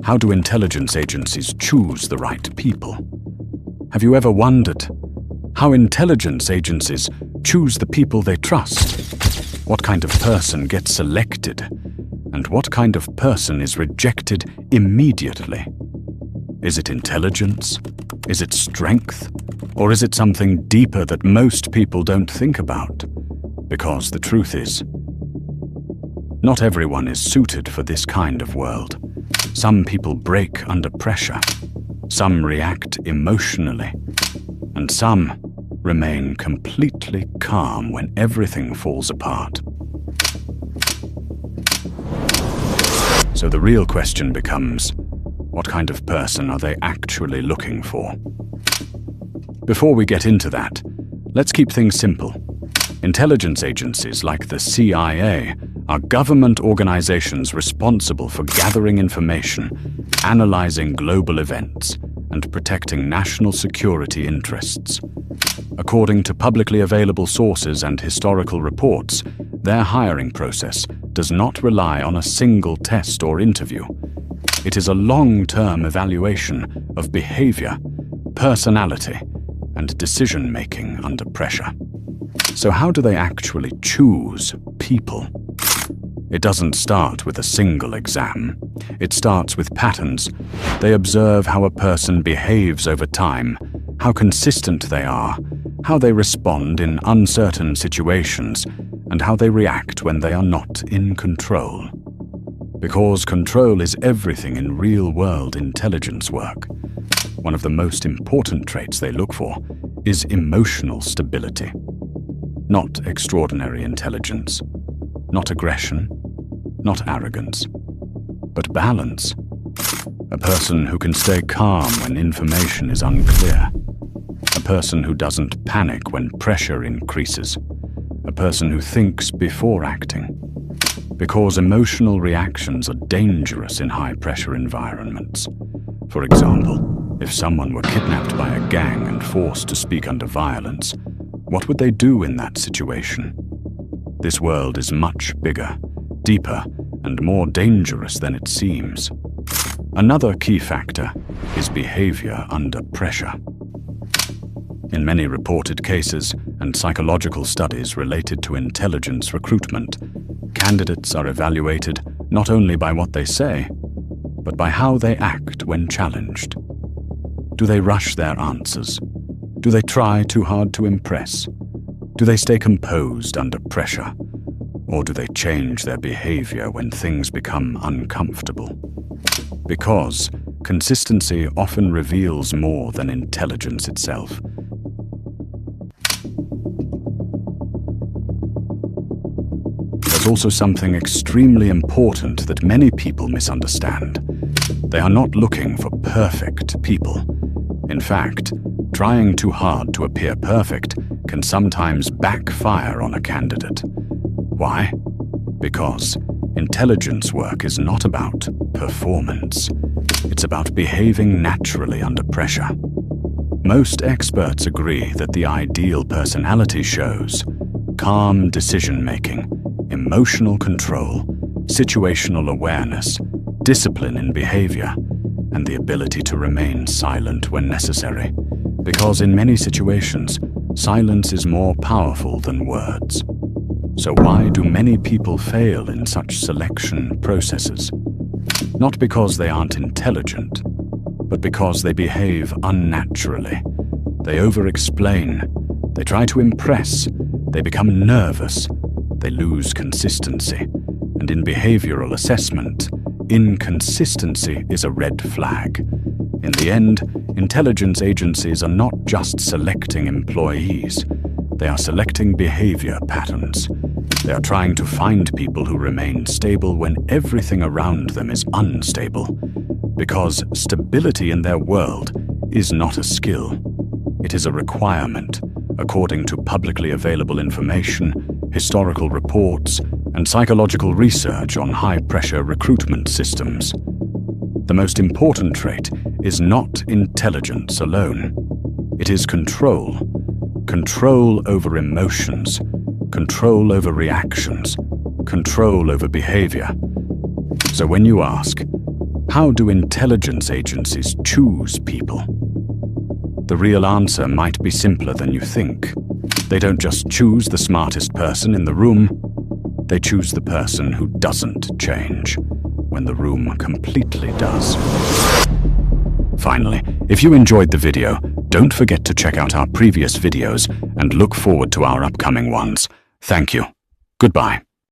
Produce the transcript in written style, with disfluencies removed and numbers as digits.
How do intelligence agencies choose the right people? Have you ever wondered how intelligence agencies choose the people they trust? What kind of person gets selected, and what kind of person is rejected immediately? Is it intelligence? Is it strength? Or is it something deeper that most people don't think about? Because the truth is, not everyone is suited for this kind of world. Some people break under pressure, some react emotionally, and some remain completely calm when everything falls apart. So the real question becomes, what kind of person are they actually looking for? Before we get into that, let's keep things simple. Intelligence agencies like the CIA are government organizations responsible for gathering information, analyzing global events, and protecting national security interests. According to publicly available sources and historical reports, their hiring process does not rely on a single test or interview. It is a long-term evaluation of behavior, personality, and decision-making under pressure. So how do they actually choose people? It doesn't start with a single exam. It starts with patterns. They observe how a person behaves over time, how consistent they are, how they respond in uncertain situations, and how they react when they are not in control. Because control is everything in real-world intelligence work, one of the most important traits they look for is emotional stability. Not extraordinary intelligence, not aggression, not arrogance, but balance. A person who can stay calm when information is unclear. A person who doesn't panic when pressure increases. A person who thinks before acting. Because emotional reactions are dangerous in high-pressure environments. For example, if someone were kidnapped by a gang and forced to speak under violence, what would they do in that situation? This world is much bigger, deeper, and more dangerous than it seems. Another key factor is behavior under pressure. In many reported cases and psychological studies related to intelligence recruitment, candidates are evaluated not only by what they say, but by how they act when challenged. Do they rush their answers? Do they try too hard to impress? Do they stay composed under pressure? Or do they change their behavior when things become uncomfortable? Because consistency often reveals more than intelligence itself. There's also something extremely important that many people misunderstand. They are not looking for perfect people. In fact, trying too hard to appear perfect can sometimes backfire on a candidate. Why? Because intelligence work is not about performance. It's about behaving naturally under pressure. Most experts agree that the ideal personality shows calm decision-making, emotional control, situational awareness, discipline in behavior, and the ability to remain silent when necessary. Because in many situations, silence is more powerful than words. So why do many people fail in such selection processes? Not because they aren't intelligent, but because they behave unnaturally. They over-explain, they try to impress, they become nervous, they lose consistency. And in behavioral assessment, inconsistency is a red flag. In the end, intelligence agencies are not just selecting employees. They are selecting behavior patterns. They are trying to find people who remain stable when everything around them is unstable. Because stability in their world is not a skill. It is a requirement, according to publicly available information, historical reports, and psychological research on high-pressure recruitment systems. The most important trait is not intelligence alone. It is control. Control over emotions, control over reactions, control over behavior. So when you ask, How do intelligence agencies choose people? The real answer might be simpler than you think. They don't just choose the smartest person in the room, they choose the person who doesn't change, when the room completely does. Finally, if you enjoyed the video, don't forget to check out our previous videos and look forward to our upcoming ones. Thank you. Goodbye.